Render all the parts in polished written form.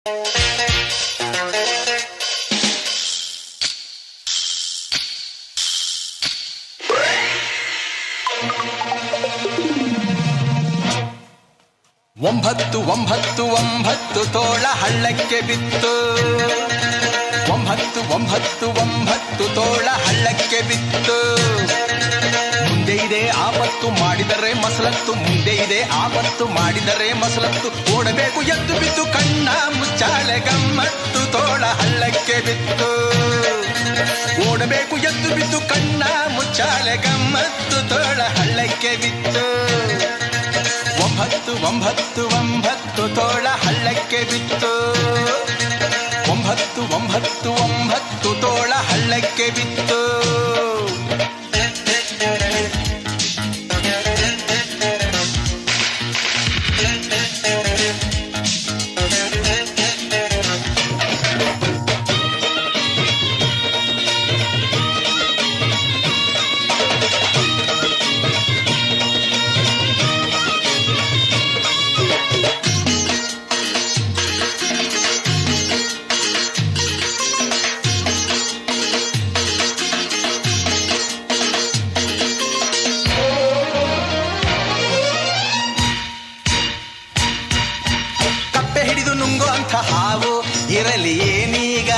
ಒಂಬತ್ತು ಒಂಬತ್ತು ಒಂಬತ್ತು ತೋಳ ಹಳ್ಳಕ್ಕೆ ಬಿತ್ತು. ಒಂಬತ್ತು ಒಂಬತ್ತು ಒಂಬತ್ತು ತೋಳ ಹಳ್ಳಕ್ಕೆ ಬಿತ್ತು. ಮುಂದೆ ಇದೆ ಆಪತ್ತು ಮಾಡಿದರೆ ಮಸಲತ್ತು, ಮುಂದೆ ಇದೆ ಆಪತ್ತು ಮಾಡಿದರೆ ಮಸಲತ್ತು. ಓಡಬೇಕು ಎದ್ದು ಬಿದ್ದು ಕಣ್ಣ ಮುಚ್ಚಾಲೆ ಗಮ್ಮತ್ತು ತೋಳ ಹಳ್ಳಕ್ಕೆ ಬಿತ್ತು. ಓಡಬೇಕು ಎದ್ದು ಬಿದ್ದು ಕಣ್ಣ ಮುಚ್ಚಾಲೆ ಗಮ್ಮತ್ತು ತೋಳ ಹಳ್ಳಕ್ಕೆ ಬಿತ್ತು. ಒಂಬತ್ತು ಒಂಬತ್ತು ಒಂಬತ್ತು ತೋಳ ಹಳ್ಳಕ್ಕೆ ಬಿತ್ತು. ಒಂಬತ್ತು ಒಂಬತ್ತು ಒಂಬತ್ತು ತೋಳ ಹಳ್ಳಕ್ಕೆ ಬಿತ್ತು. ಹಾವು ಇರಲಿ ಏನೀಗ,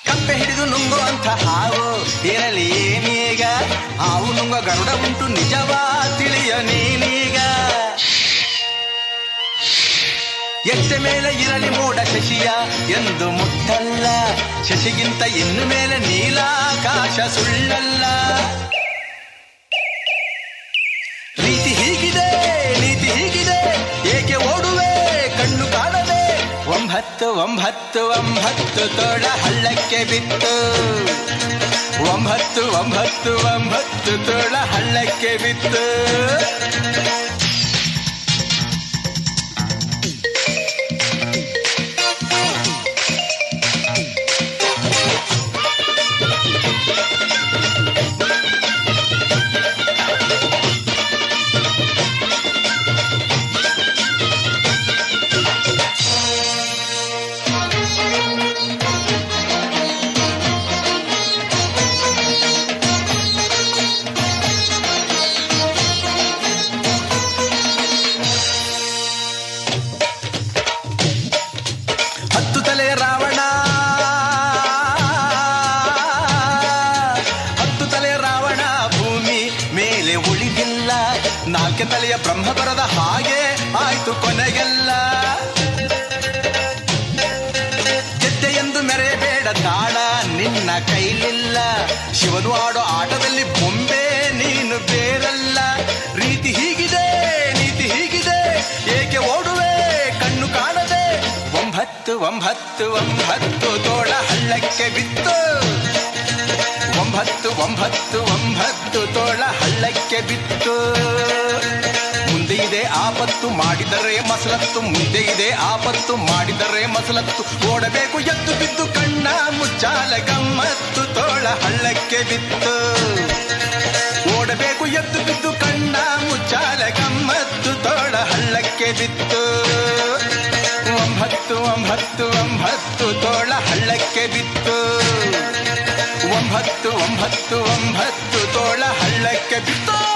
ಕಪ್ಪೆ ಹಿಡಿದು ನುಂಗುವಂಥ ಹಾವು ಇರಲಿ ಏನೀಗ. ಹಾವು ನುಂಗ ಗರುಡ ಉಂಟು ನಿಜವಾ ತಿಳಿಯ ನೀನೀಗ. ಎಷ್ಟೆ ಮೇಲೆ ಇರಲಿ ಮೋಡ ಶಶಿಯ ಎಂದು ಮುಟ್ಟಲ್ಲ, ಶಶಿಗಿಂತ ಇನ್ನು ಮೇಲೆ ನೀಲಾಕಾಶ ಸುಳ್ಳಲ್ಲ. ರೀತಿ ಹೀಗಿದೆ ನೀತಿ ಹೀಗಿದೆ ಏಕೆ ಓಡುವೆ ಕಣ್ಣು ಕಾಣದೆ. ಒಂಬತ್ತು ಒಂಬತ್ತು ಒಂಬತ್ತು ತೋಳ ಹಳ್ಳಕ್ಕೆ ಬಿತ್ತು. ಒಂಬತ್ತು ಒಂಬತ್ತು ಒಂಬತ್ತು ತೋಳ ಹಳ್ಳಕ್ಕೆ ಬಿತ್ತು. ನಾಲ್ಕೆ ತಲೆಯ ಬ್ರಹ್ಮ ಬರದ ಹಾಗೆ ಆಯ್ತು ಕೊನೆಗೆಲ್ಲ. ಗೆದ್ದೆ ಎಂದು ಮೆರೆಯಬೇಡ ತಾಳ ನಿನ್ನ ಕೈಲಿಲ್ಲ. ಶಿವನು ಆಡೋ ಆಟದಲ್ಲಿ ಬೊಂಬೆ ನೀನು ಬೇರಲ್ಲ. ರೀತಿ ಹೀಗಿದೆ ನೀತಿ ಹೀಗಿದೆ ಏಕೆ ಓಡುವೆ ಕಣ್ಣು ಕಾಣದೆ. ಒಂಬತ್ತು ಒಂಬತ್ತು ಒಂಬತ್ತು ತೋಳ ಹಳ್ಳಕ್ಕೆ ಬಿತ್ತು. ಒಂಬತ್ತು ಒಂಬತ್ತು ಒಂಬತ್ತು ತೋಳ ಹಳ್ಳಕ್ಕೆ ಬಿತ್ತು. ಮುಂದೆ ಇದೆ ಆಪತ್ತು ಮಾಡಿದರೆ ಮಸಲತ್ತು, ಮುಂದೆ ಇದೆ ಆಪತ್ತು ಮಾಡಿದರೆ ಮಸಲತ್ತು. ಓಡಬೇಕು ಎದ್ದು ಬಿದ್ದು ಕಣ್ಣ ಮುಚ್ಚಾಲೆ ಗಮ್ಮತ್ತು ತೋಳ ಹಳ್ಳಕ್ಕೆ ಬಿತ್ತು. ಓಡಬೇಕು ಎದ್ದು ಬಿದ್ದು ಕಣ್ಣ ಮುಚ್ಚಾಲೆ ಗಮ್ಮತ್ತು ತೋಳ ಹಳ್ಳಕ್ಕೆ ಬಿತ್ತು. ಒಂಬತ್ತು ಒಂಬತ್ತು ಒಂಬತ್ತು ತೋಳ ಹಳ್ಳಕ್ಕೆ ಬಿತ್ತು. ಒಂಬತ್ತು ಒಂಬತ್ತು ಒಂಬತ್ತು ತೋಳ ಹಳ್ಳಕ್ಕೆ ಬಿತ್ತು.